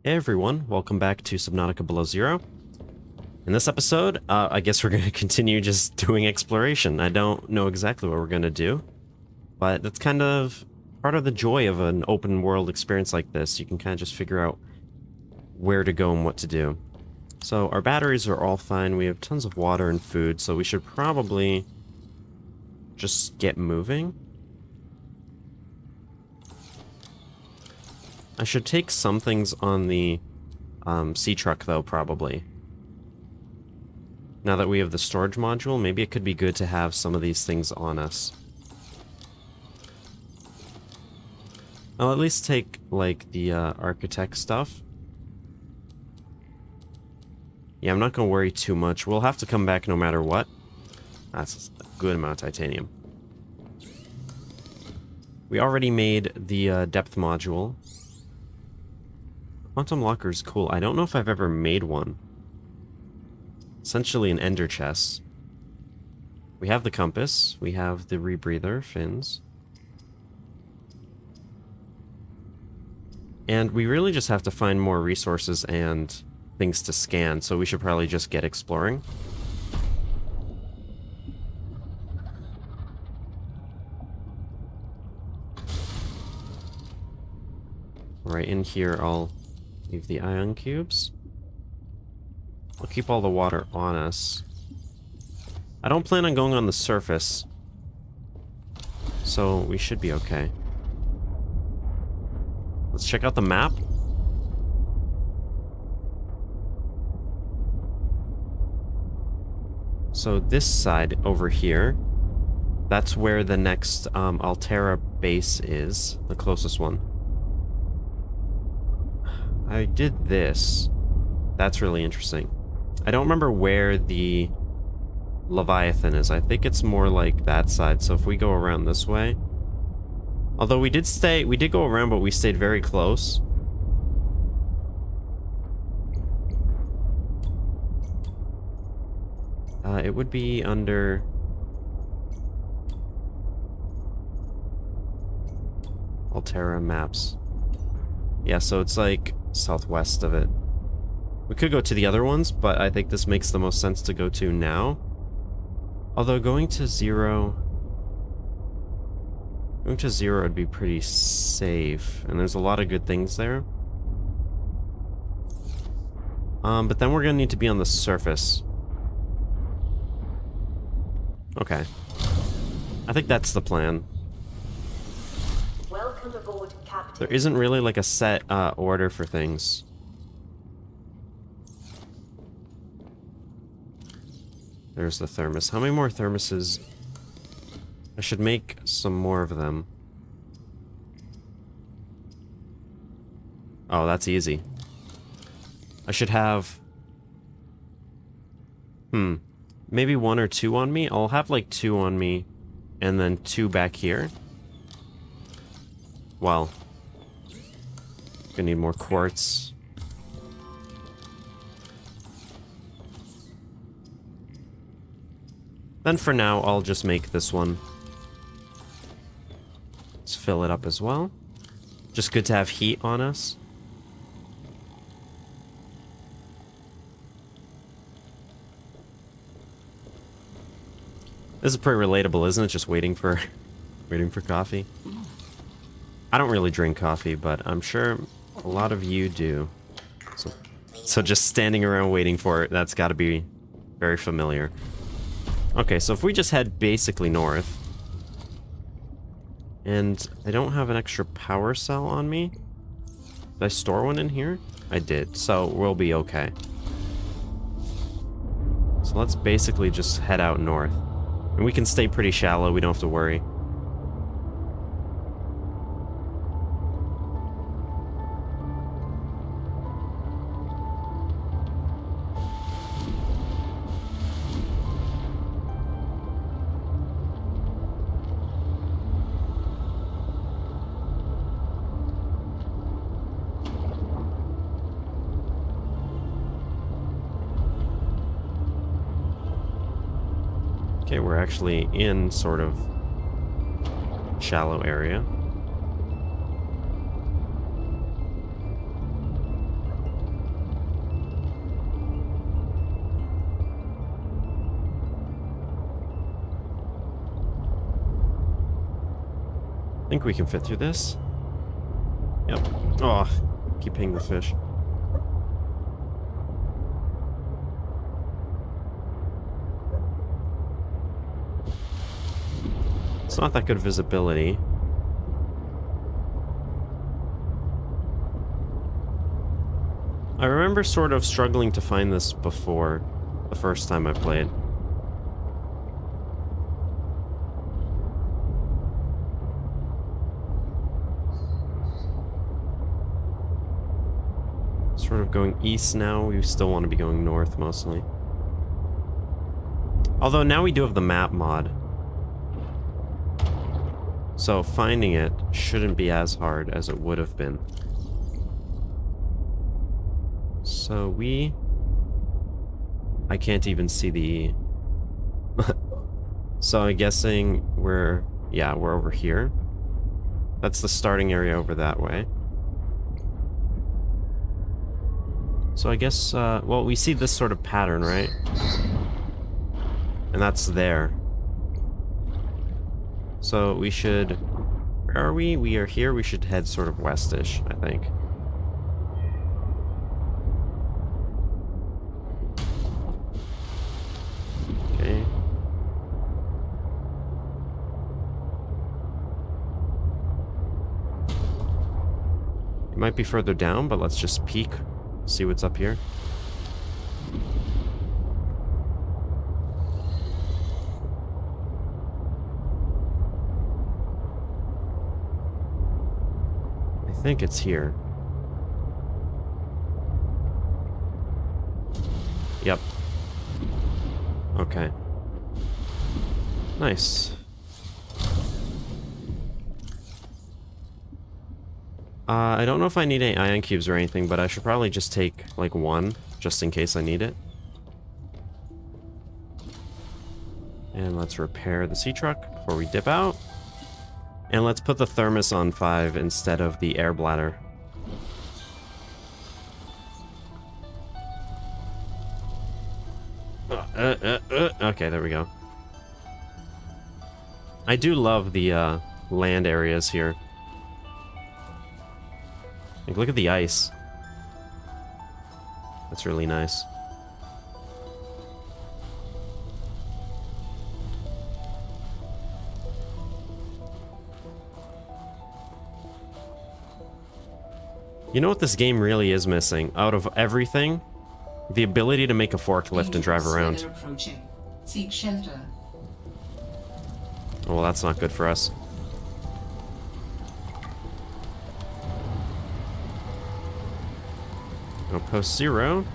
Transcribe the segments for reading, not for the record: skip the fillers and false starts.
Hey everyone, welcome back to Subnautica Below Zero. In this episode, I guess we're going to continue just doing exploration. I don't know exactly what we're going to do, but that's kind of part of the joy of an open world experience like this. You can kind of just figure out where to go and what to do. So our batteries are all fine. We have tons of water and food, so we should probably just get moving. I should take some things on the sea truck, though, probably. Now that we have the storage module, maybe it could be good to have some of these things on us. I'll at least take, like, the architect stuff. Yeah, I'm not going to worry too much. We'll have to come back no matter what. That's a good amount of titanium. We already made the depth module. Quantum locker is cool. I don't know if I've ever made one. Essentially an ender chest. We have the compass. We have the rebreather fins. And we really just have to find more resources and things to scan, so we should probably just get exploring. Right in here, I'll leave the ion cubes. I'll keep all the water on us. I don't plan on going on the surface, so we should be okay. Let's check out the map. So this side over here, that's where the next Alterra base is, the closest one. I did this. That's really interesting. I don't remember where the Leviathan is. I think it's more like that side. So if we go around this way. Although we did go around, but we stayed very close. It would be under Alterra maps. Yeah, so it's like southwest of it. We could go to the other ones, but I think this makes the most sense to go to now. Although going to zero would be pretty safe, and there's a lot of good things there. But then we're gonna need to be on the surface. Okay. I think that's the plan. Welcome aboard, Captain. There isn't really like a set order for things. There's the thermos. How many more thermoses? I should make some more of them. Oh, that's easy. I should have... maybe one or two on me? I'll have like two on me, and then two back here. Well, gonna need more quartz. Then for now, I'll just make this one. Let's fill it up as well. Just good to have heat on us. This is pretty relatable, isn't it? Just waiting for coffee. I don't really drink coffee, but I'm sure a lot of you do. So just standing around waiting for it, that's got to be very familiar. Okay, so if we just head basically north, and I don't have an extra power cell on me. Did I store one in here? I did, so we'll be okay. So let's basically just head out north. And we can stay pretty shallow, we don't have to worry. Okay, we're actually in sort of shallow area. I think we can fit through this. Yep. Oh, keep hitting the fish. It's not that good visibility. I remember sort of struggling to find this before, the first time I played. Sort of going east now. We still want to be going north mostly. Although now we do have the map mod. So finding it shouldn't be as hard as it would have been. So I can't even see the... So I'm guessing we're over here. That's the starting area over that way. So I guess, well, we see this sort of pattern, right? And that's there. So we should... Where are we? We are here. We should head sort of westish, I think. Okay. It might be further down, but let's just peek. See what's up here. I think it's here. Yep. Okay. Nice. I don't know if I need any ion cubes or anything, but I should probably just take, like, one, just in case I need it. And let's repair the sea truck before we dip out. And let's put the thermos on 5 instead of the air bladder. Okay, there we go. I do love the land areas here. Like, look at the ice. That's really nice. You know what this game really is missing? Out of everything, the ability to make a forklift and drive around. Seek shelter. Well, that's not good for us. Outpost 0.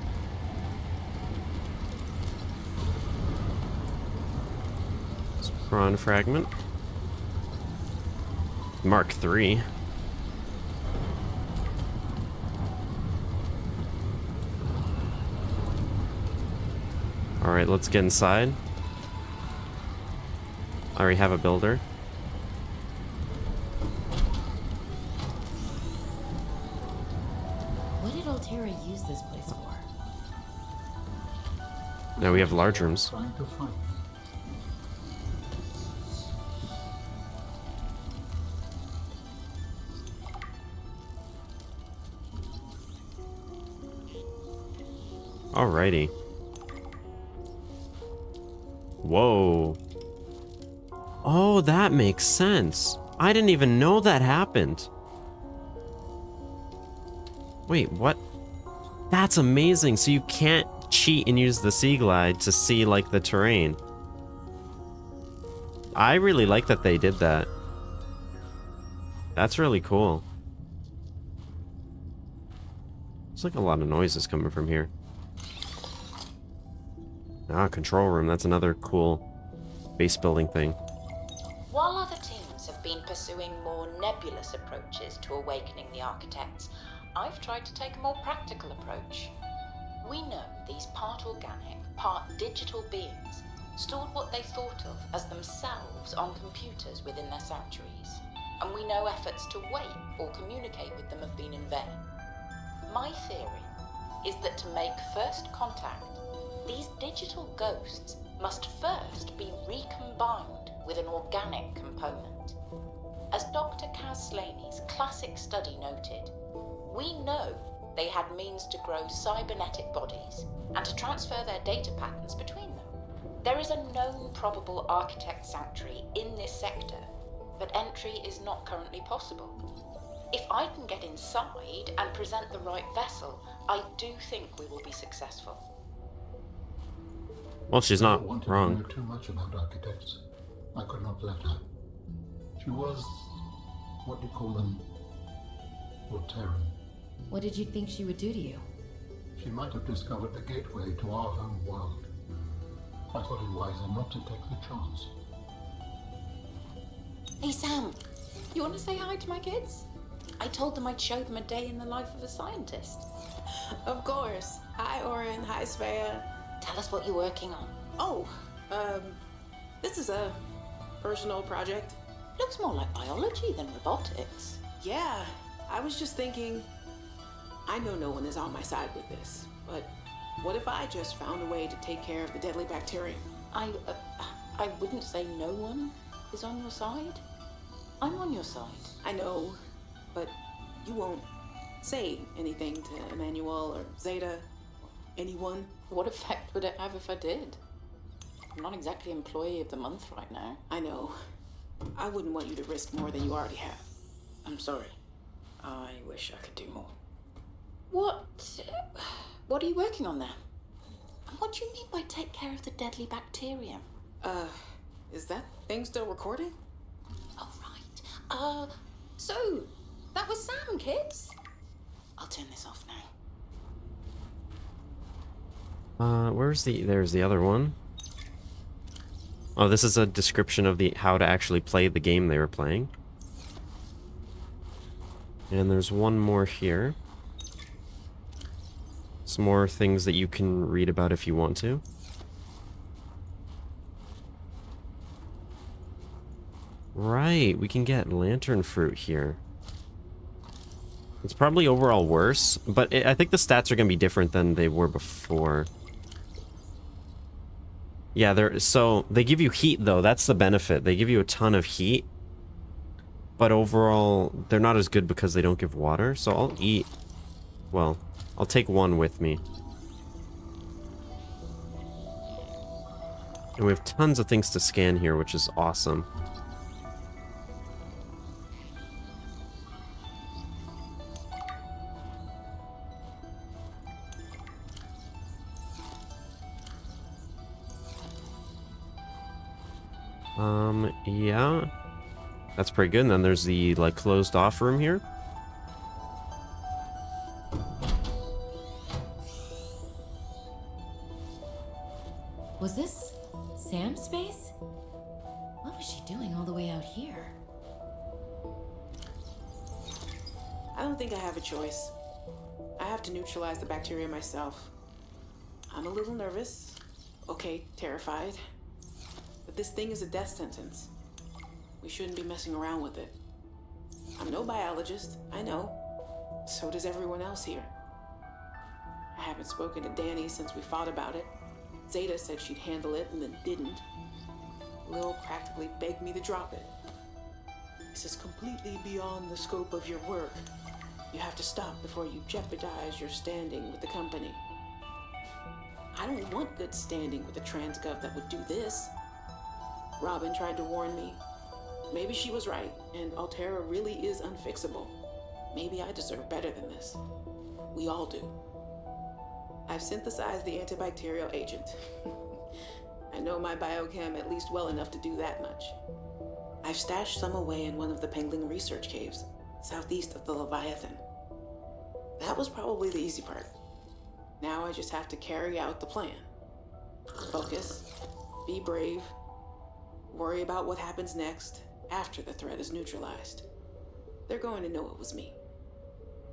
It's PRAWN fragment. Mark 3. Alright, let's get inside. I already have a builder. What did Alterra use this place for? Now we have large rooms. Alrighty. Whoa. Oh, that makes sense. I didn't even know that happened. Wait, what? That's amazing. So you can't cheat and use the Sea Glide to see, like, the terrain. I really like that they did that. That's really cool. There's like a lot of noises coming from here. Ah, control room. That's another cool base building thing. While other teams have been pursuing more nebulous approaches to awakening the architects, I've tried to take a more practical approach. We know these part organic, part digital beings stored what they thought of as themselves on computers within their sanctuaries, and we know efforts to wake or communicate with them have been in vain. My theory is that to make first contact, these digital ghosts must first be recombined with an organic component. As Dr. Kaz Slaney's classic study noted, we know they had means to grow cybernetic bodies and to transfer their data patterns between them. There is a known probable architect sanctuary in this sector, but entry is not currently possible. If I can get inside and present the right vessel, I do think we will be successful. Well, she's I not wanted wrong. to know too much about architects. I could not let her. She was, what do you call them, Alterra. What did you think she would do to you? She might have discovered the gateway to our home world. I thought it wiser not to take the chance. Hey Sam, you want to say hi to my kids? I told them I'd show them a day in the life of a scientist. Of course. Hi, Oren. Hi, Svea. Tell us what you're working on. Oh, this is a personal project. Looks more like biology than robotics. Yeah, I was just thinking, I know no one is on my side with this, but what if I just found a way to take care of the deadly bacterium? I wouldn't say no one is on your side. I'm on your side. I know, but you won't say anything to Emmanuel or Zeta or anyone. What effect would it have if I did? I'm not exactly employee of the month right now. I know. I wouldn't want you to risk more than you already have. I'm sorry. I wish I could do more. What are you working on there? And what do you mean by take care of the deadly bacterium? Is that thing still recording? Oh, right. So, that was Sam, kids. I'll turn this off now. There's the other one. Oh, this is a description of how to actually play the game they were playing. And there's one more here. Some more things that you can read about if you want to. Right, we can get lantern fruit here. It's probably overall worse, but I think the stats are going to be different than they were before. Yeah, so they give you heat though. That's the benefit. They give you a ton of heat. But overall, they're not as good because they don't give water. So I'll eat. Well, I'll take one with me. And we have tons of things to scan here, which is awesome. Yeah. That's pretty good. And then there's the, like, closed off room here. Was this Sam's space? What was she doing all the way out here? I don't think I have a choice. I have to neutralize the bacteria myself. I'm a little nervous. Okay, terrified. But this thing is a death sentence. We shouldn't be messing around with it. I'm no biologist, I know. So does everyone else here. I haven't spoken to Danny since we fought about it. Zeta said she'd handle it and then didn't. Lil practically begged me to drop it. This is completely beyond the scope of your work. You have to stop before you jeopardize your standing with the company. I don't want good standing with a transgov that would do this. Robin tried to warn me. Maybe she was right, and Alterra really is unfixable. Maybe I deserve better than this. We all do. I've synthesized the antibacterial agent. I know my biochem at least well enough to do that much. I've stashed some away in one of the Pengling research caves, southeast of the Leviathan. That was probably the easy part. Now I just have to carry out the plan. Focus, be brave, worry about what happens next after the threat is neutralized. They're going to know it was me.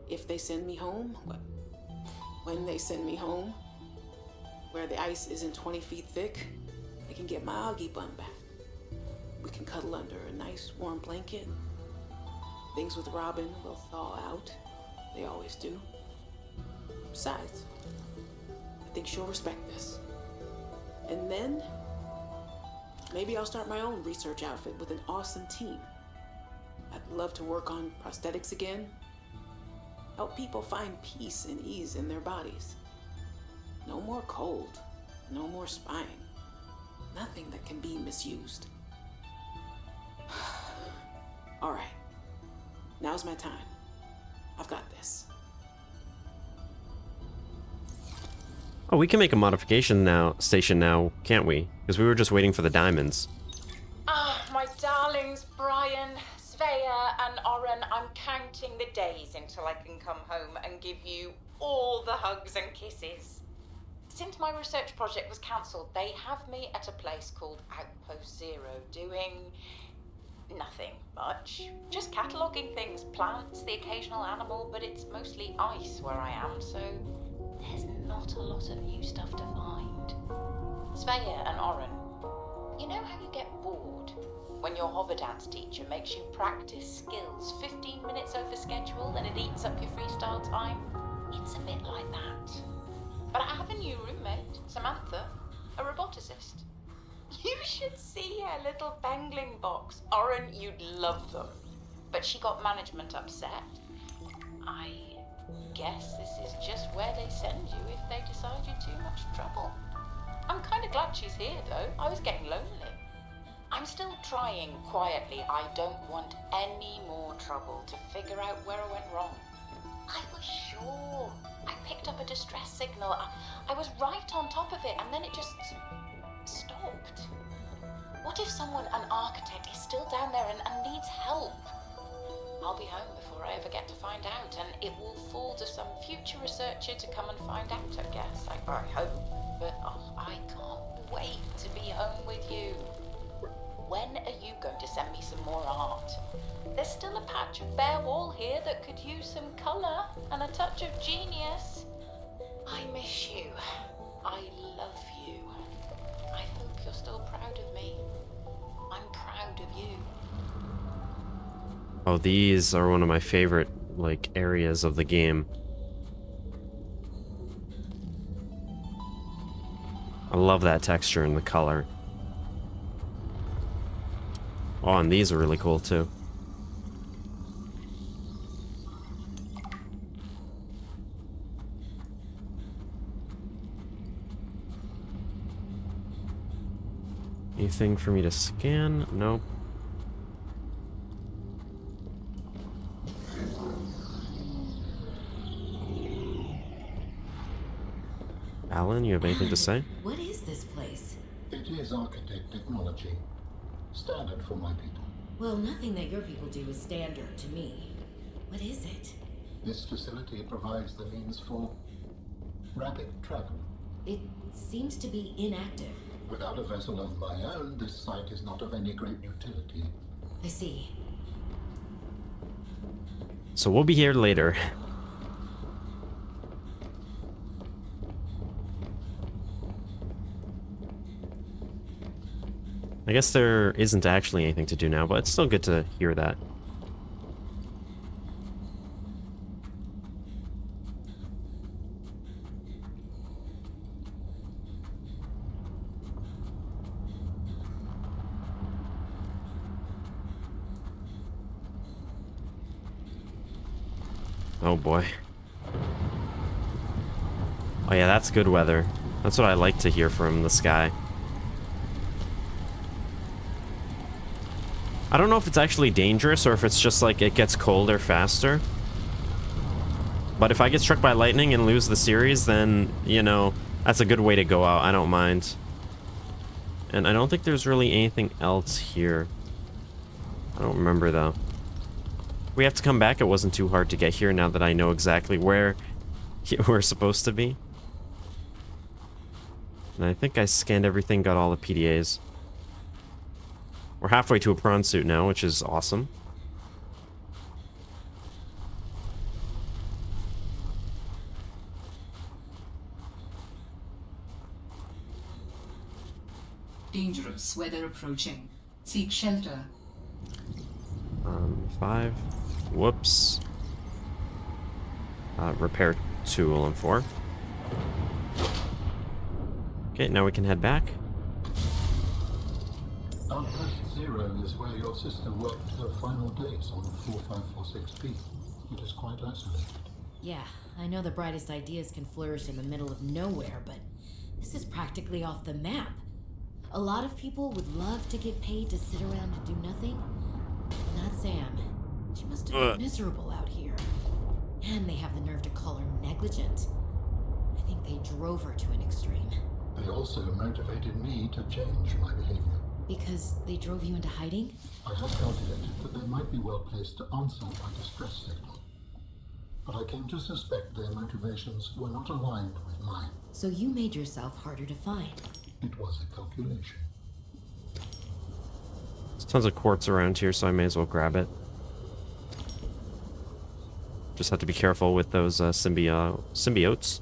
If they send me home, when they send me home, where the ice isn't 20 feet thick, I can get my Augie bun back. We can cuddle under a nice warm blanket. Things with Robin will thaw out. They always do. Besides, I think she'll respect this. And then, maybe I'll start my own research outfit with an awesome team. I'd love to work on prosthetics again. Help people find peace and ease in their bodies. No more cold, no more spine. Nothing that can be misused. All right, now's my time. I've got this. Oh, we can make a modification station now, can't we? Because we were just waiting for the diamonds. Ah, my darlings, Brian, Svea, and Oren, I'm counting the days until I can come home and give you all the hugs and kisses. Since my research project was cancelled, they have me at a place called Outpost Zero, doing nothing much. Just cataloguing things, plants, the occasional animal, but it's mostly ice where I am, so there's not a lot of new stuff to find. Svea and Oren, you know how you get bored when your hover dance teacher makes you practice skills 15 minutes over schedule and it eats up your freestyle time? It's a bit like that. But I have a new roommate, Samantha, a roboticist. You should see her little bangling box. Oren, you'd love them. But she got management upset. I guess this is just where they send you if they decide you're too much trouble. I'm kind of glad she's here, though. I was getting lonely. I'm still trying quietly. I don't want any more trouble to figure out where I went wrong. I was sure. I picked up a distress signal. I was right on top of it, and then it just stopped. What if someone, an architect, is still down there and needs help? I'll be home before I ever get to find out, and it will fall to some future researcher to come and find out, I guess. I hope. But I can't wait to be home with you. When are you going to send me some more art? There's still a patch of bare wall here that could use some colour and a touch of genius. I miss you. I love you. I hope you're still proud of me. I'm proud of you. Oh, these are one of my favorite, like, areas of the game. I love that texture and the color. Oh, and these are really cool, too. Anything for me to scan? Nope. Alan, you have anything to say? What is this place? It is architect technology. Standard for my people. Well, nothing that your people do is standard to me. What is it? This facility provides the means for rapid travel. It seems to be inactive. Without a vessel of my own, this site is not of any great utility. I see. So we'll be here later. I guess there isn't actually anything to do now, but it's still good to hear that. Oh boy. Oh yeah, that's good weather. That's what I like to hear from the sky. I don't know if it's actually dangerous or if it's just like it gets colder faster. But if I get struck by lightning and lose the series, then, you know, that's a good way to go out. I don't mind. And I don't think there's really anything else here. I don't remember, though. We have to come back. It wasn't too hard to get here now that I know exactly where we're supposed to be. And I think I scanned everything, got all the PDAs. We're halfway to a prawn suit now, which is awesome. Dangerous weather approaching. Seek shelter. 5. Whoops. Repair tool and 4. Okay, now we can head back. Outpost 0 is where your sister worked her final days on 4546P. It is quite isolated. Yeah, I know the brightest ideas can flourish in the middle of nowhere, but this is practically off the map. A lot of people would love to get paid to sit around and do nothing. Not Sam. She must have been miserable out here. And they have the nerve to call her negligent. I think they drove her to an extreme. They also motivated me to change my behavior. Because they drove you into hiding? I had calculated that they might be well placed to answer my distress signal. But I came to suspect their motivations were not aligned with mine. So you made yourself harder to find. It was a calculation. There's tons of quartz around here, so I may as well grab it. Just have to be careful with those symbiotes.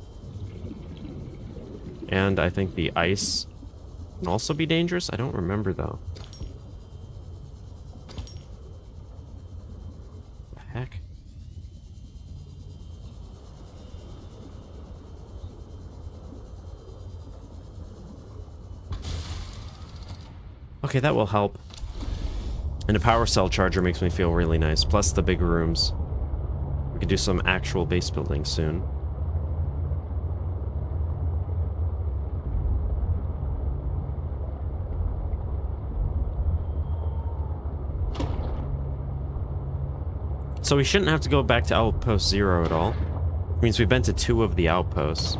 And I think the ice can also be dangerous. I don't remember, though. The heck? Okay, that will help. And a power cell charger makes me feel really nice. Plus the big rooms. We can do some actual base building soon. So we shouldn't have to go back to Outpost 0 at all. It means we've been to 2 of the outposts.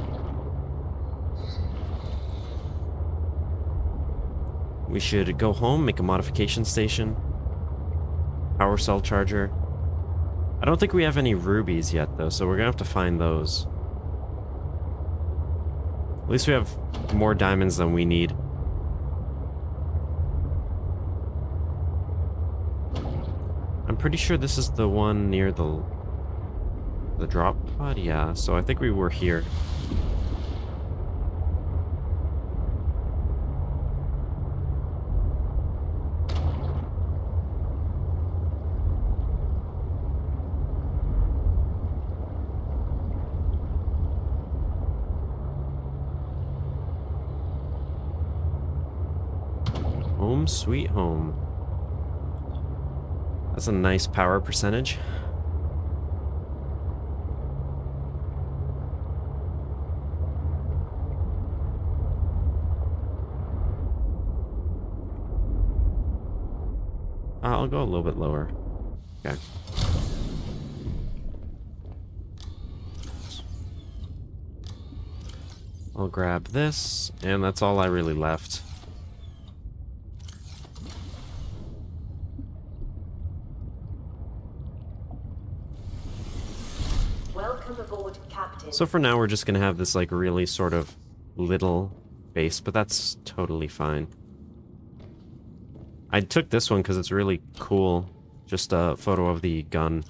We should go home, make a modification station. Power cell charger. I don't think we have any rubies yet, though, so we're gonna have to find those. At least we have more diamonds than we need. I'm pretty sure this is the one near the drop pod. Yeah, so I think we were here. Home sweet home. That's a nice power percentage. I'll go a little bit lower. Okay. I'll grab this, and that's all I really left. Welcome aboard, Captain. So for now, we're just gonna have this like really sort of little base, but that's totally fine. I took this one because it's really cool. Just a photo of the gun.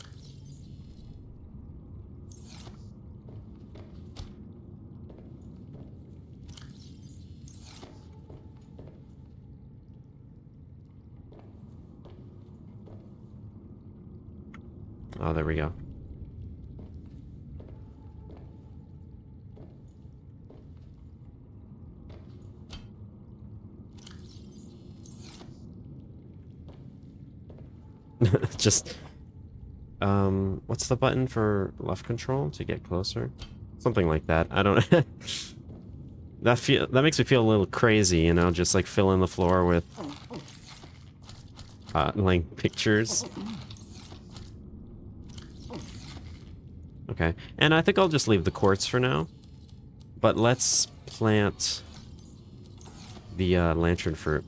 Oh, there we go. Just, what's the button for left control to get closer? Something like that. I don't. That makes me feel a little crazy, you know, just like filling the floor with, like pictures. Okay, and I think I'll just leave the quartz for now. But let's plant the lantern fruit.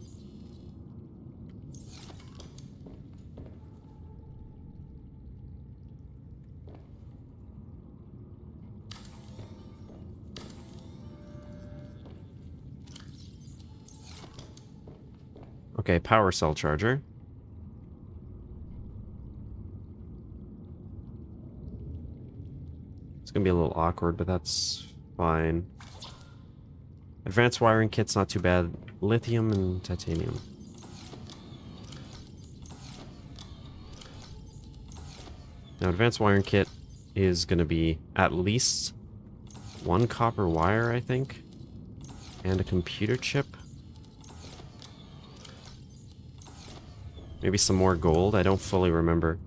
Okay, power cell charger. It's gonna be a little awkward, but that's fine. Advanced wiring kit's not too bad. Lithium and titanium. Now, advanced wiring kit is gonna be at least 1 copper wire, I think, and a computer chip. Maybe some more gold? I don't fully remember.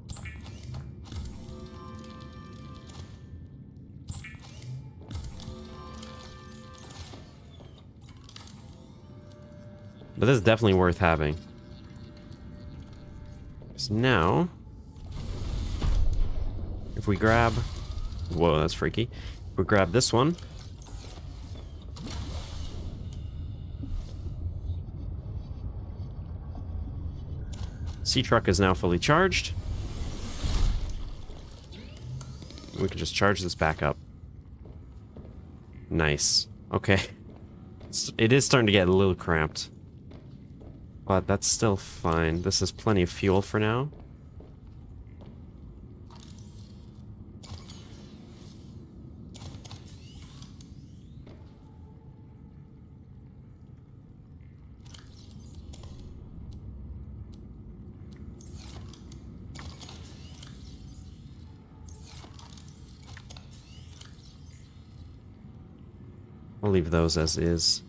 But this is definitely worth having. So now, if we grab... Whoa, that's freaky. If we grab this one. Sea truck is now fully charged. We can just charge this back up. Nice. Okay. It is starting to get a little cramped. But that's still fine. This is plenty of fuel for now. I'll leave those as is.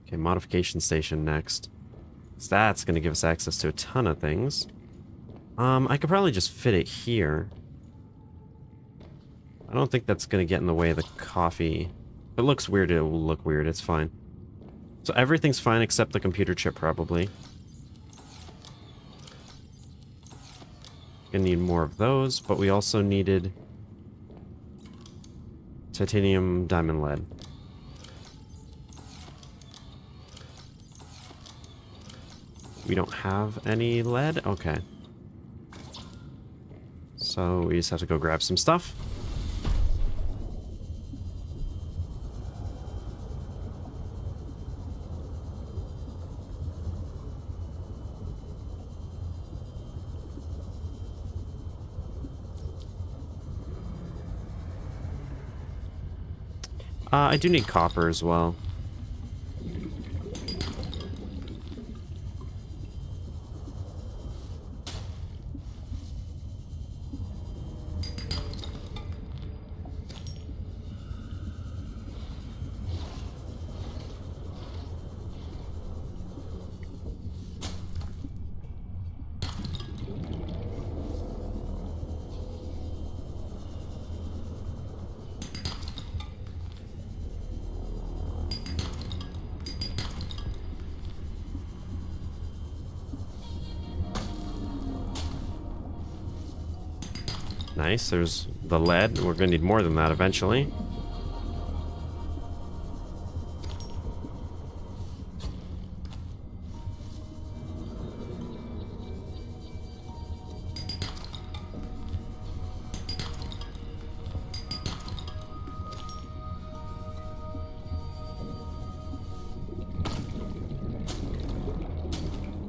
Okay, modification station next. So that's going to give us access to a ton of things. I could probably just fit it here. I don't think that's going to get in the way of the coffee. If it looks weird, it will look weird. It's fine. So everything's fine except the computer chip, probably. Gonna need more of those, but we also needed titanium, diamond, lead. We don't have any lead? Okay. So we just have to go grab some stuff. I do need copper as well. Nice, there's the lead. We're gonna need more than that eventually.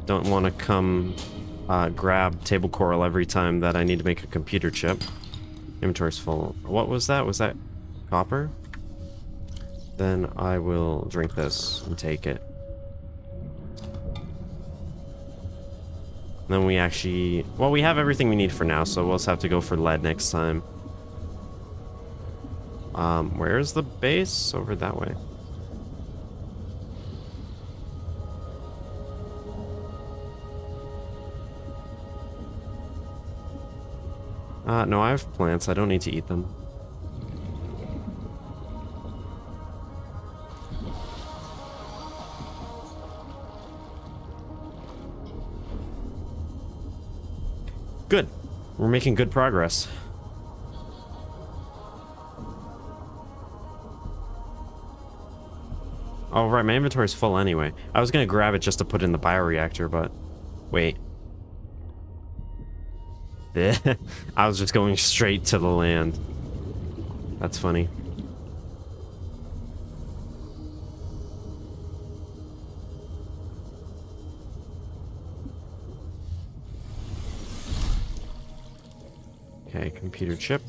Don't want to come grab table coral every time that I need to make a computer chip. Inventory's full. What was that? Was that copper? Then I will drink this and take it. And then we actually... Well, we have everything we need for now, so we'll just have to go for lead next time. Where's the base? Over that way. No, I have plants. I don't need to eat them. Good. We're making good progress. Oh, right. My inventory's full anyway. I was gonna grab it just to put in the bioreactor, but... Wait. I was just going straight to the land. That's funny. Okay, computer chip.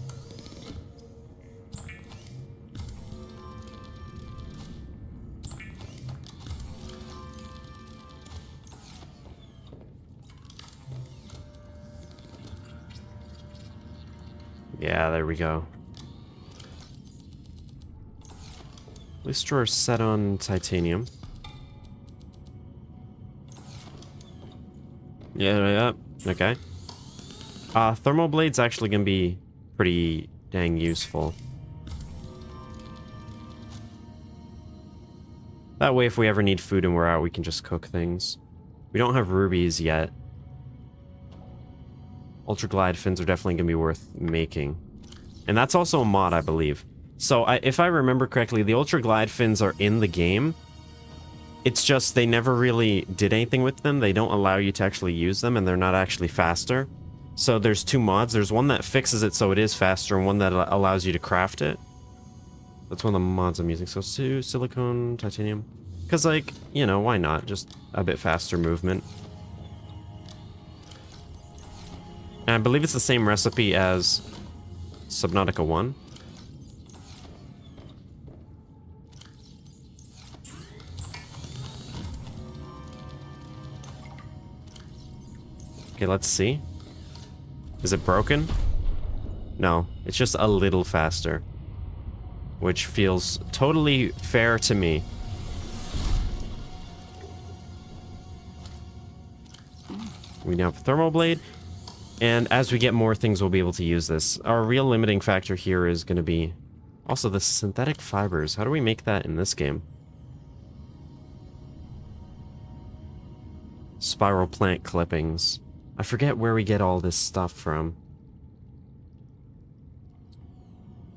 Yeah, there we go. At This drawer's set on titanium. Yeah, okay. Thermal blade's actually gonna be pretty dang useful. That way, if we ever need food and we're out, we can just cook things. We don't have rubies yet. Ultra glide fins are definitely gonna be worth making. And that's also a mod, I believe. So, if I remember correctly, the Ultra glide fins are in the game. It's just they never really did anything with them. They don't allow you to actually use them, and they're not actually faster. So there's two mods. There's one that fixes it so it is faster, and one that allows you to craft it. That's one of the mods I'm using. So silicone, titanium. Because, like, you know, why not? Just a bit faster movement. And I believe it's the same recipe as Subnautica 1. Okay, let's see. Is it broken? No, it's just a little faster. Which feels totally fair to me. We now have a thermal blade. And as we get more things, we'll be able to use this. Our real limiting factor here is going to be also the synthetic fibers. How do we make that in this game? Spiral plant clippings. I forget where we get all this stuff from.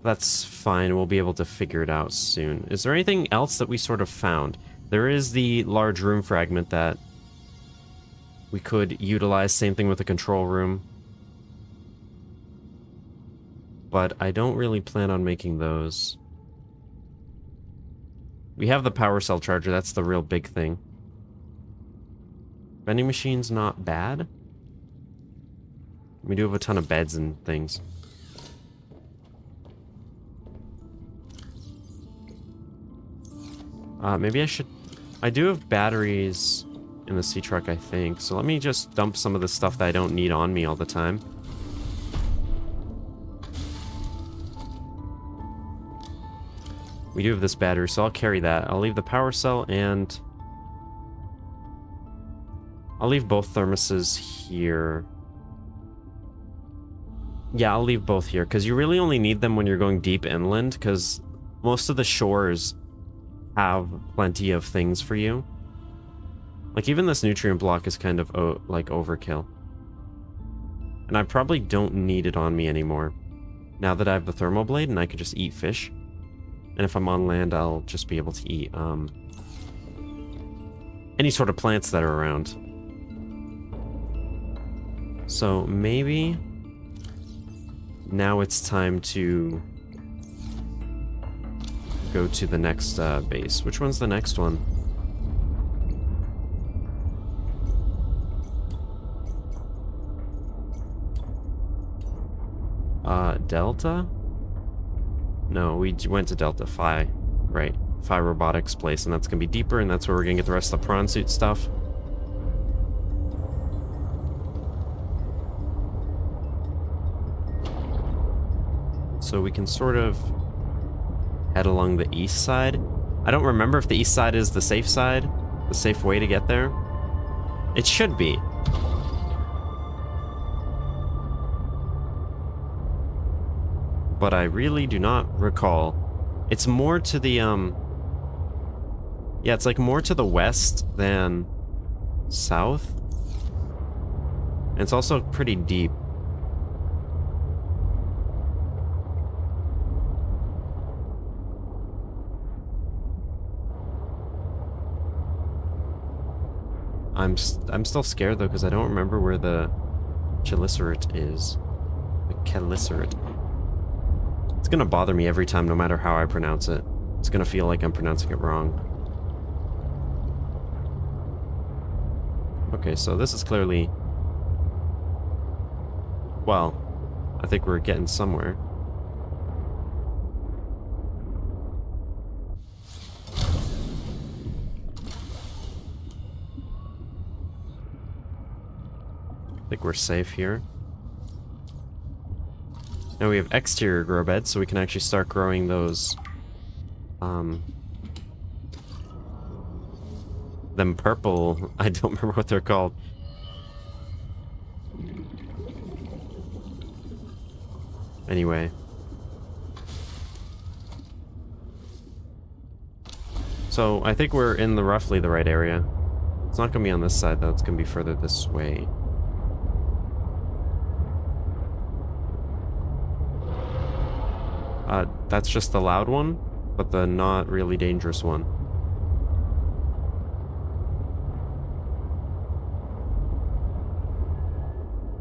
That's fine, we'll be able to figure it out soon. Is there anything else that we sort of found? There is the large room fragment that we could utilize, same thing with the control room. But I don't really plan on making those. We have the power cell charger, that's the real big thing. Vending machine's not bad. We do have a ton of beds and things. Maybe I should... I do have batteries in the sea truck, I think. So let me just dump some of the stuff that I don't need on me all the time. We do have this battery, so I'll carry that. I'll leave the power cell and... I'll leave both thermoses here. Yeah, I'll leave both here, because you really only need them when you're going deep inland, because most of the shores have plenty of things for you. Like, even this nutrient block is kind of, like, overkill. And I probably don't need it on me anymore. Now that I have the thermal blade and I can just eat fish. And if I'm on land, I'll just be able to eat, any sort of plants that are around. So, maybe... now it's time to go to the next base. Which one's the next one? Delta? No, we went to Delta Phi. Right. Phi Robotics place, and that's gonna be deeper, and that's where we're gonna get the rest of the prawn suit stuff. So we can sort of head along the east side. I don't remember if the east side is the safe side, the safe way to get there. It should be. But I really do not recall. It's more to the, yeah, it's like more to the west than south. And it's also pretty deep. I'm still scared though, because I don't remember where the chelicerates is. The chelicerates. It's gonna bother me every time, no matter how I pronounce it. It's gonna feel like I'm pronouncing it wrong. Okay, so this is clearly... well, I think we're getting somewhere. I think we're safe here. Now we have exterior grow beds, so we can actually start growing those them purple, I don't remember what they're called. Anyway. So, I think we're in roughly the right area. It's not gonna be on this side, though. It's gonna be further this way. That's just the loud one, but the not really dangerous one.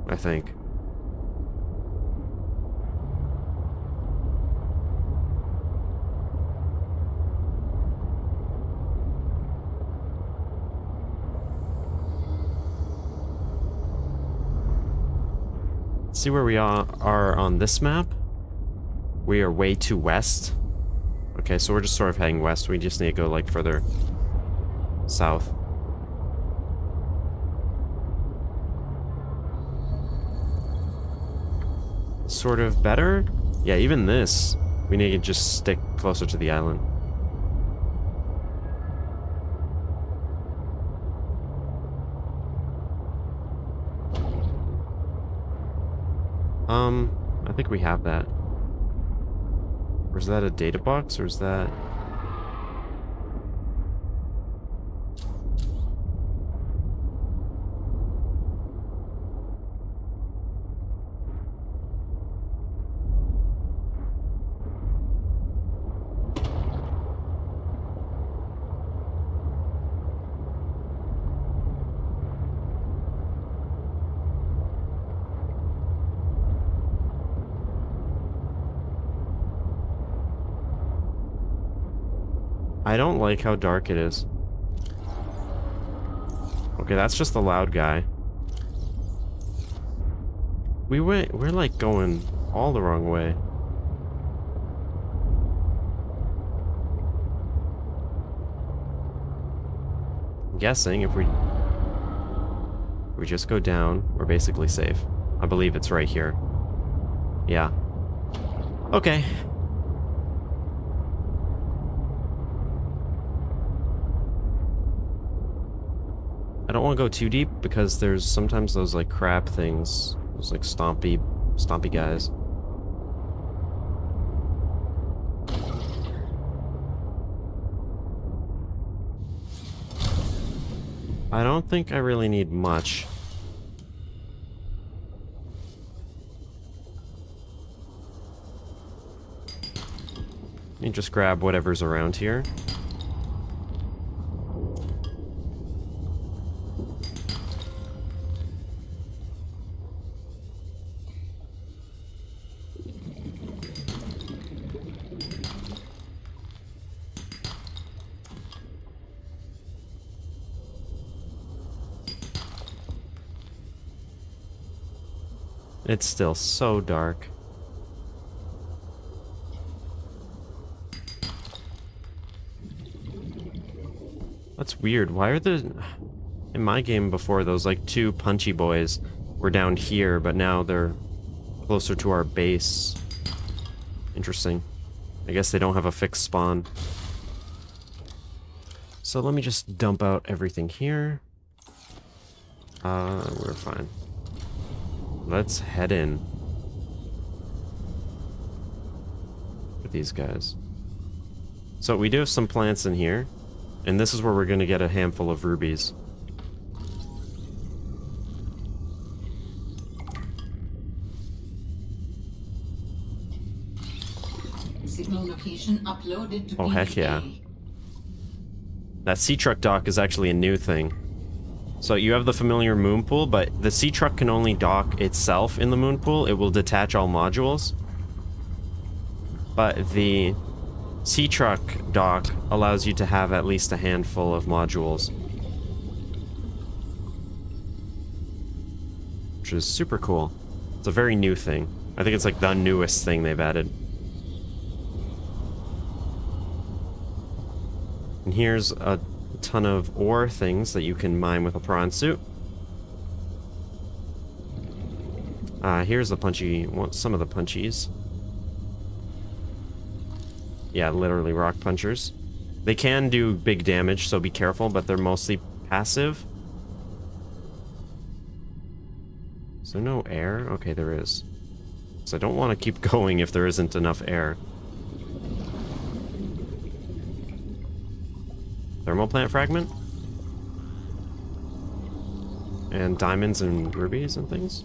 I think. See where we are on this map? We are way too west. Okay, so we're just sort of heading west. We just need to go like further south. Sort of better? Yeah, even this. We need to just stick closer to the island. I think we have that. Or is that a data box, or is that... I don't like how dark it is. Okay, that's just the loud guy. We're like going all the wrong way. I'm guessing if we just go down, we're basically safe. I believe it's right here. Yeah. Okay. I don't want to go too deep because there's sometimes those like crab things, those like stompy guys. I don't think I really need much. Let me just grab whatever's around here. It's still so dark. That's weird. Why are in my game before, those like two punchy boys were down here, but now they're closer to our base? Interesting. I guess they don't have a fixed spawn. So let me just dump out everything here. We're fine. Let's head in. Look at these guys. So we do have some plants in here, and this is where we're gonna get a handful of rubies. Signal location uploaded to Oh, heck yeah. That sea truck dock is actually a new thing. So you have the familiar moon pool, but the sea truck can only dock itself in the moon pool. It will detach all modules. But the sea truck dock allows you to have at least a handful of modules, which is super cool. It's a very new thing. I think it's like the newest thing they've added. And here's a ton of ore things that you can mine with a prawn suit. Here's the punchy, some of the punchies. Yeah, literally rock punchers. They can do big damage, so be careful, but they're mostly passive. Is there no air? Okay, there is. So I don't want to keep going if there isn't enough air. Thermal plant fragment? And diamonds and rubies and things?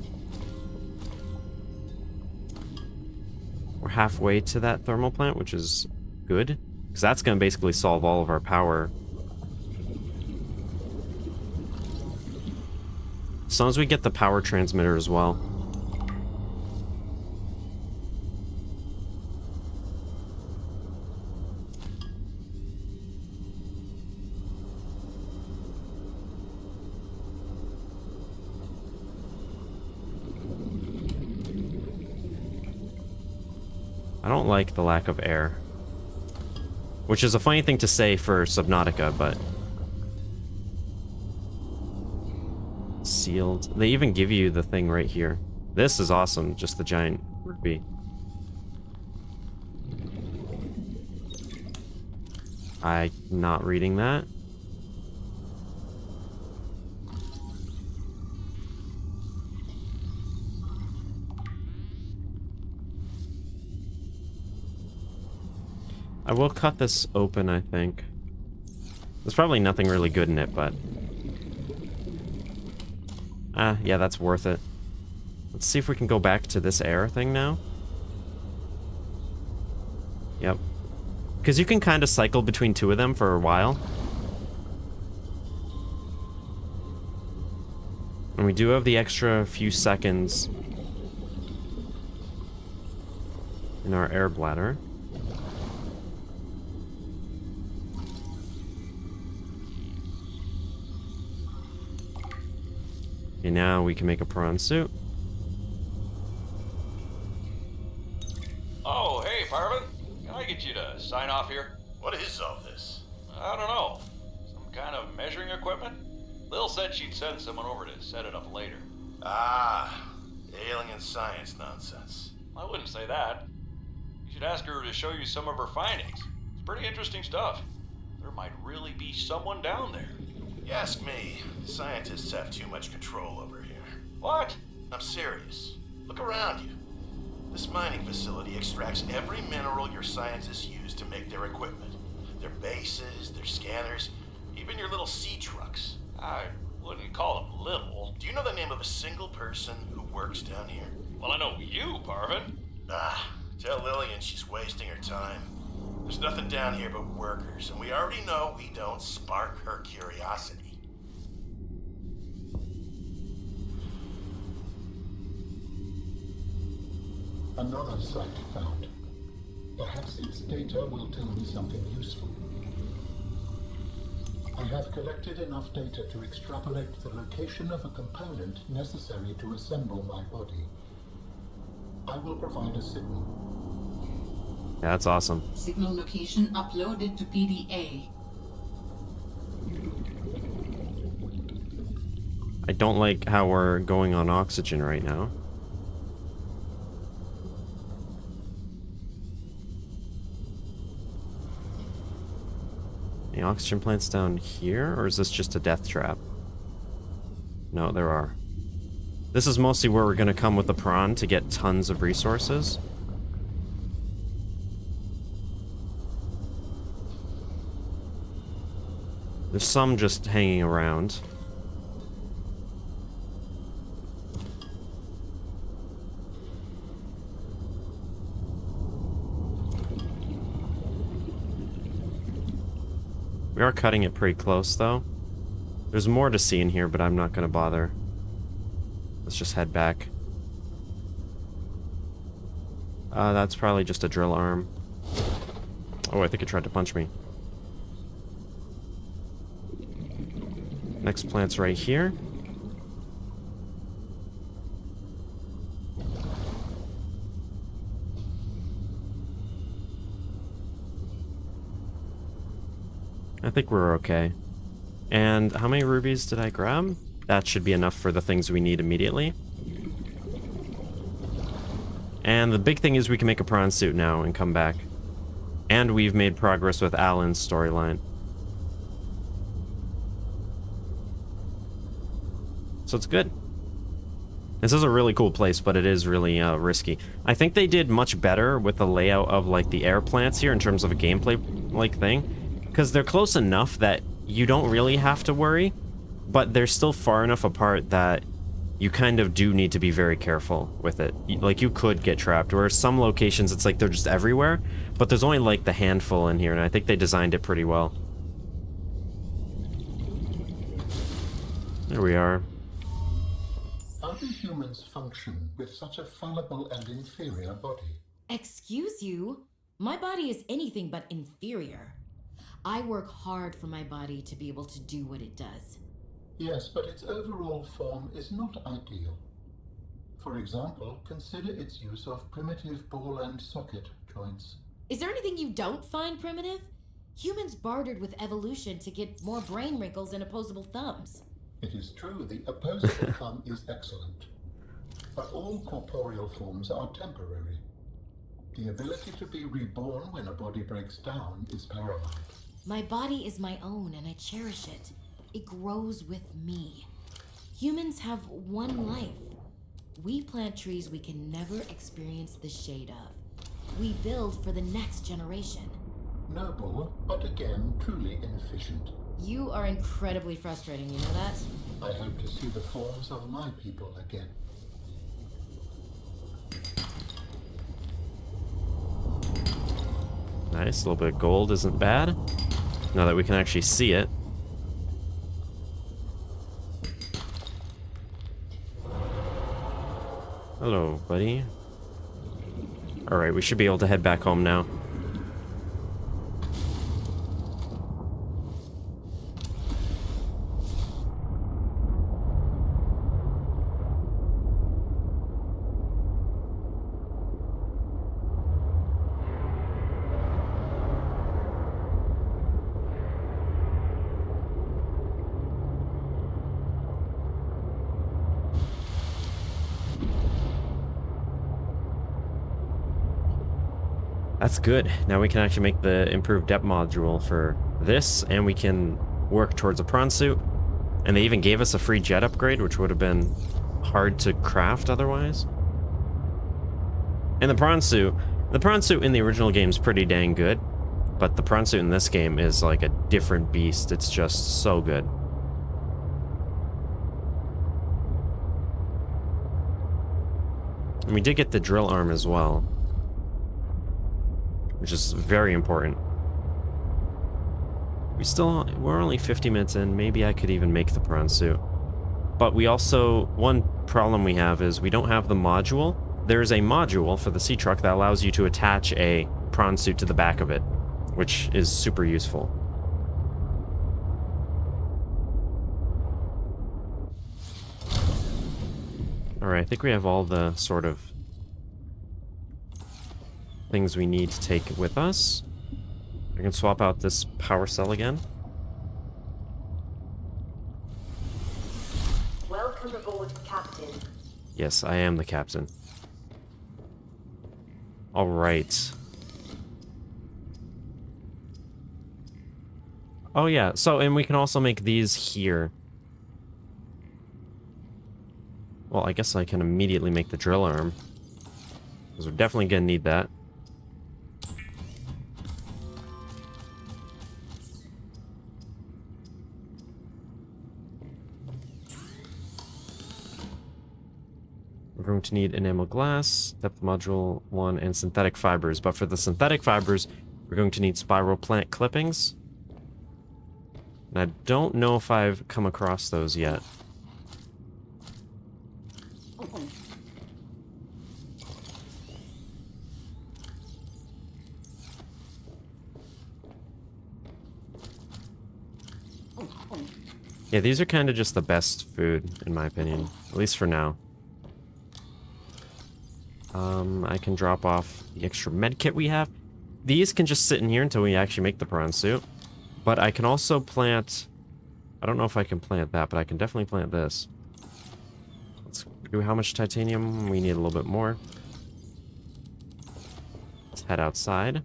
We're halfway to that thermal plant, which is good. Because that's going to basically solve all of our power. As long as we get the power transmitter as well. I don't like the lack of air. Which is a funny thing to say for Subnautica, but... Sealed. They even give you the thing right here. This is awesome, just the giant ruby. I'm not reading that. I will cut this open, I think. There's probably nothing really good in it, but... yeah, that's worth it. Let's see if we can go back to this air thing now. Yep. Because you can kind of cycle between two of them for a while. And we do have the extra few seconds in our air bladder. Okay, now we can make a prawn suit. Oh, hey, Parvin. Can I get you to sign off here? What is all this? I don't know. Some kind of measuring equipment? Lil said she'd send someone over to set it up later. Ah, alien science nonsense. I wouldn't say that. You should ask her to show you some of her findings. It's pretty interesting stuff. There might really be someone down there. You ask me, scientists have too much control over here. What? I'm serious. Look around you. This mining facility extracts every mineral your scientists use to make their equipment. Their bases, their scanners, even your little sea trucks. I wouldn't call them little. Do you know the name of a single person who works down here? Well, I know you, Parvin. Ah, tell Lillian she's wasting her time. There's nothing down here but workers, and we already know we don't spark her curiosity. Another site found. Perhaps its data will tell me something useful. I have collected enough data to extrapolate the location of a component necessary to assemble my body. I will provide a signal. Yeah, that's awesome. Signal location uploaded to PDA. I don't like how we're going on oxygen right now. Any oxygen plants down here, or is this just a death trap? No, there are. This is mostly where we're going to come with the prawn to get tons of resources. There's some just hanging around. We are cutting it pretty close, though. There's more to see in here, but I'm not going to bother. Let's just head back. That's probably just a drill arm. Oh, I think it tried to punch me. Next plant's right here. I think we're okay. And how many rubies did I grab? That should be enough for the things we need immediately. And the big thing is we can make a prawn suit now and come back. And we've made progress with Alan's storyline. So it's good. This is a really cool place, but it is really risky. I think they did much better with the layout of like the air plants here in terms of a gameplay like thing, because they're close enough that you don't really have to worry, but they're still far enough apart that you kind of do need to be very careful with it. Like, you could get trapped, whereas some locations it's like they're just everywhere, but there's only like the handful in here, and I think they designed it pretty well. There we are. How do humans function with such a fallible and inferior body? Excuse you? My body is anything but inferior. I work hard for my body to be able to do what it does. Yes, but its overall form is not ideal. For example, consider its use of primitive ball and socket joints. Is there anything you don't find primitive? Humans bartered with evolution to get more brain wrinkles and opposable thumbs. It is true the opposable thumb is excellent, but all corporeal forms are temporary. The ability to be reborn when a body breaks down is paramount. My body is my own and I cherish it. It grows with me. Humans have one life. We plant trees we can never experience the shade of. We build for the next generation. Noble, but again, truly inefficient. You are incredibly frustrating, you know that? I hope to see the forms of my people again. Nice, a little bit of gold isn't bad. Now that we can actually see it. Hello, buddy. Alright, we should be able to head back home now. That's good. Now we can actually make the improved depth module for this, and we can work towards a prawn suit. And they even gave us a free jet upgrade, which would have been hard to craft otherwise. And the prawn suit in the original game is pretty dang good, but the prawn suit in this game is like a different beast. It's just so good. And we did get the drill arm as well, which is very important. We're only 50 minutes in. Maybe I could even make the prawn suit. But we also, one problem we have is we don't have the module. There's a module for the sea truck that allows you to attach a prawn suit to the back of it, which is super useful. Alright, I think we have all the sort of things we need to take with us. I can swap out this power cell again. Welcome aboard, Captain. Yes, I am the captain. Alright. Oh yeah, so, and we can also make these here. Well, I guess I can immediately make the drill arm, because we're definitely gonna need that. We're going to need enamel glass, depth module 1, and synthetic fibers. But for the synthetic fibers, we're going to need spiral plant clippings. And I don't know if I've come across those yet. Yeah, these are kind of just the best food, in my opinion. At least for now. I can drop off the extra med kit we have. These can just sit in here until we actually make the prawn suit. But I can also plant... I don't know if I can plant that, but I can definitely plant this. Let's do how much titanium? We need a little bit more. Let's head outside.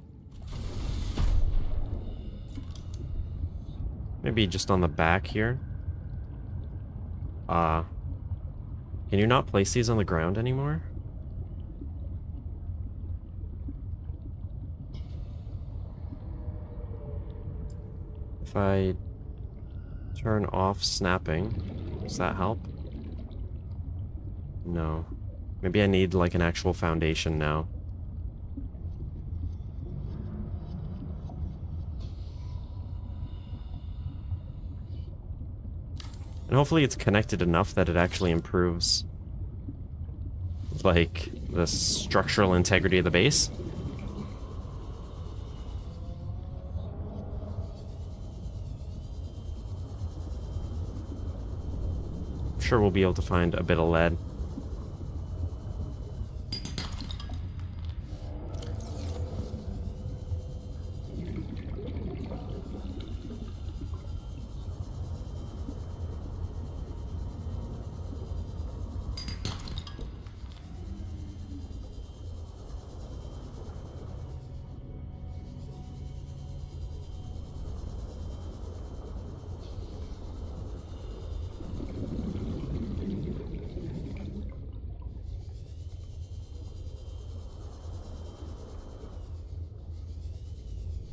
Maybe just on the back here. Can you not place these on the ground anymore? If I turn off snapping, does that help? No. Maybe I need like an actual foundation now. And hopefully it's connected enough that it actually improves like the structural integrity of the base. I'm sure we'll be able to find a bit of lead.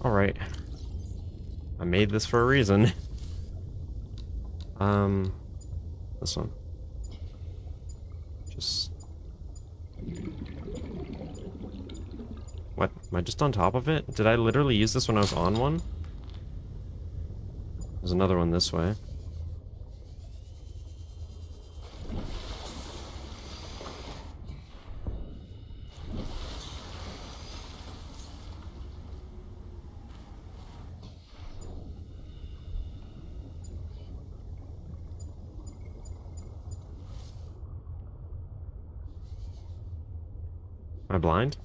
Alright. I made this for a reason. This one. Just... What? Am I just on top of it? Did I literally use this when I was on one? There's another one this way. Am I blind?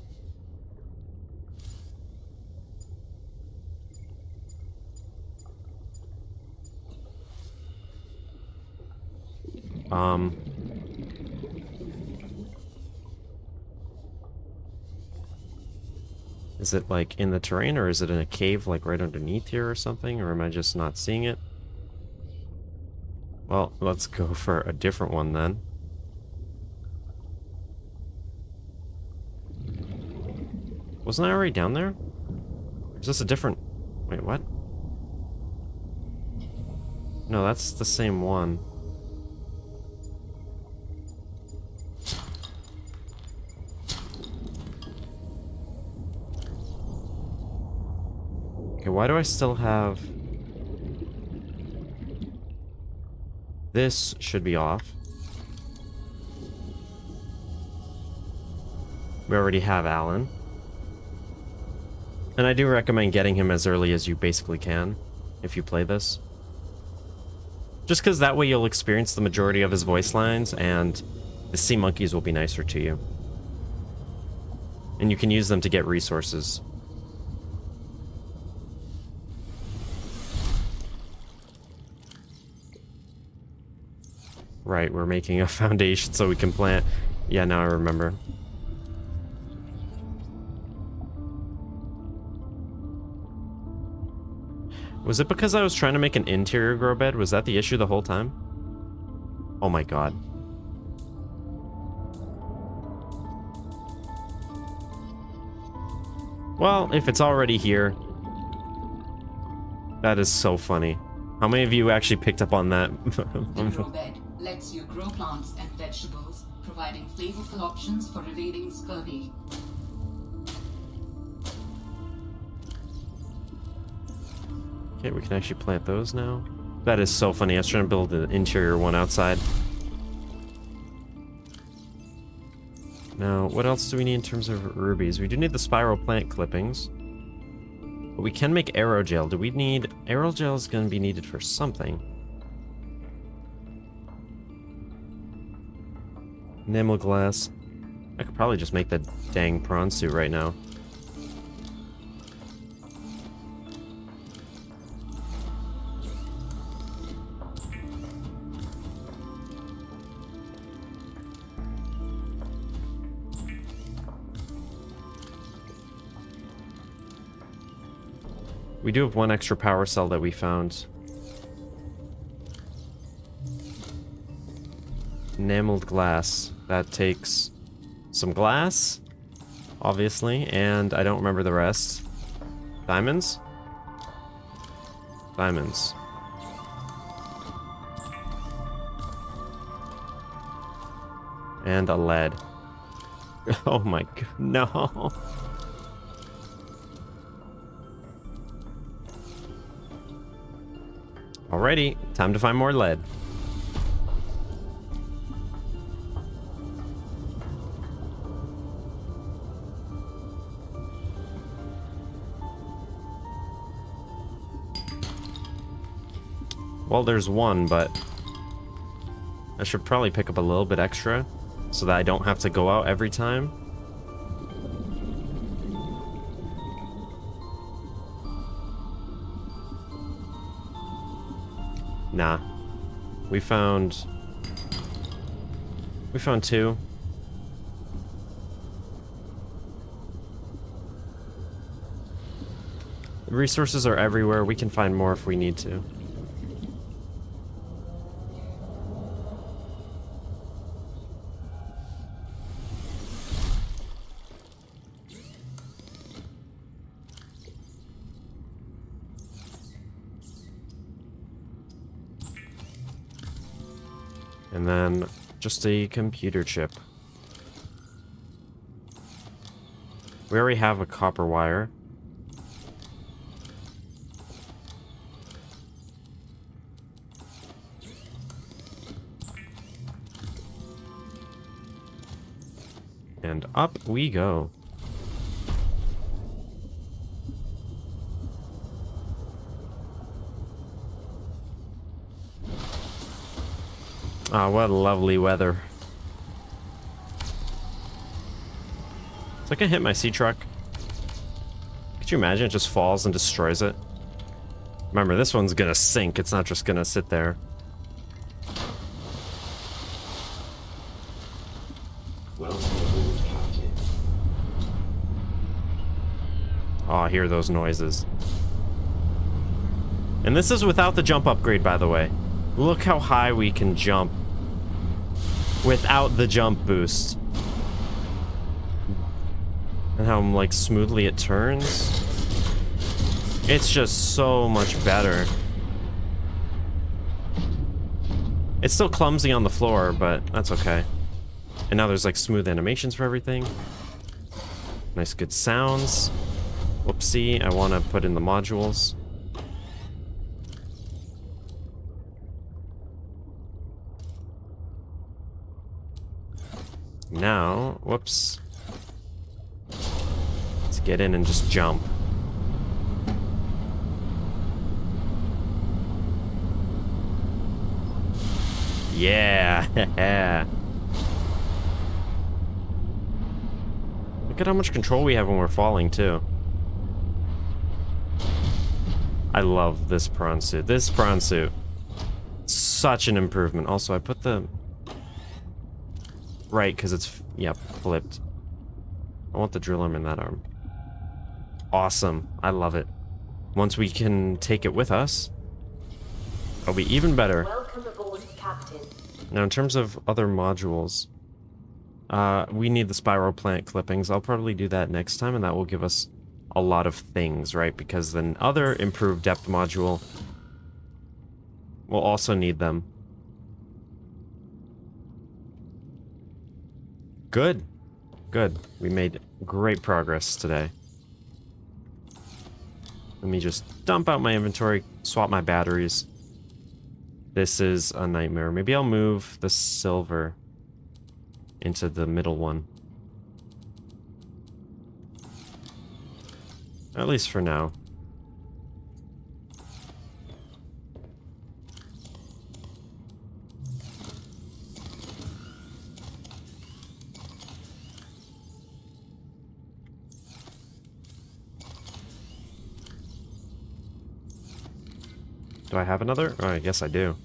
Is it like in the terrain, or is it in a cave like right underneath here or something, or am I just not seeing it? Well, let's go for a different one then. Wasn't I already down there? Or is this a different... Wait, what? No, that's the same one. Okay, why do I still have... This should be off. We already have Alan. And I do recommend getting him as early as you basically can, if you play this. Just because that way you'll experience the majority of his voice lines, and the sea monkeys will be nicer to you. And you can use them to get resources. Right, we're making a foundation so we can plant... Yeah, now I remember. Was it because I was trying to make an interior grow bed? Was that the issue the whole time? Oh my god. Well, if it's already here... That is so funny. How many of you actually picked up on that? The grow bed lets you grow plants and vegetables, providing flavorful options for evading scurvy. Okay, we can actually plant those now. That is so funny. I was trying to build an interior one outside. Now, what else do we need in terms of rubies? We do need the spiral plant clippings. But we can make aerogel. Do we need... Aerogel is going to be needed for something. Enamel glass. I could probably just make the dang prawn suit right now. We do have one extra power cell that we found Enameled glass. That takes some glass, obviously, and I don't remember the rest. Diamonds? Diamonds. And a lead. Oh my god, no. Alrighty, time to find more lead. Well, there's one, but I should probably pick up a little bit extra so that I don't have to go out every time. Nah. We found two. The resources are everywhere. We can find more if we need to. And then just a computer chip. We already have a copper wire. And up we go. Ah, what lovely weather. It's like I hit my sea truck. Could you imagine it just falls and destroys it? Remember, this one's gonna sink. It's not just gonna sit there. Oh, I hear those noises. And this is without the jump upgrade, by the way. Look how high we can jump without the jump boost. And how, like, smoothly it turns. It's just so much better. It's still clumsy on the floor, but that's okay. And now there's, like, smooth animations for everything. Nice, good sounds. Whoopsie, I want to put in the modules. Now, whoops. Let's get in and just jump. Yeah. Look at how much control we have when we're falling, too. I love this prawn suit. This prawn suit. Such an improvement. Also, I put the... Right, because it's, yep, flipped. I want the drill arm in that arm. Awesome. I love it. Once we can take it with us, it'll be even better. Welcome aboard, Captain. Now, in terms of other modules, we need the spiral plant clippings. I'll probably do that next time, and that will give us a lot of things, right? Because the other improved depth module will also need them. Good. Good. We made great progress today. Let me just dump out my inventory, swap my batteries. This is a nightmare. Maybe I'll move the silver into the middle one. At least for now. Do I have another? Oh, I guess I do.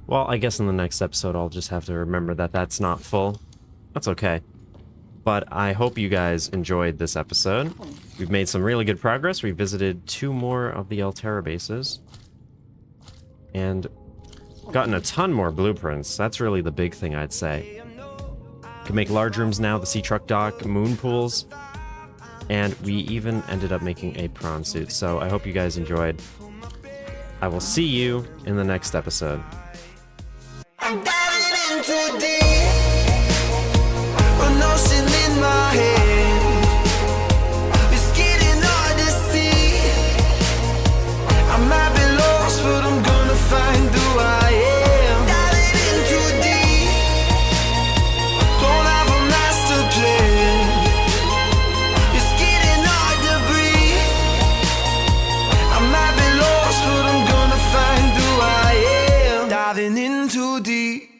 Well, I guess in the next episode I'll just have to remember that that's not full. That's okay. But I hope you guys enjoyed this episode. We've made some really good progress. We visited 2 more of the Alterra bases. And gotten a ton more blueprints. That's really the big thing, I'd say. Can make large rooms now, the sea truck dock, moon pools. And we even ended up making a prawn suit. So I hope you guys enjoyed. I will see you in the next episode. I'm diving into deep, an ocean in my head. It's getting hard to see. I might be lost, but I'm gonna find who I am. Diving into deep, don't have a master plan. It's getting hard to breathe. I might be lost, but I'm gonna find who I am. Diving in too deep.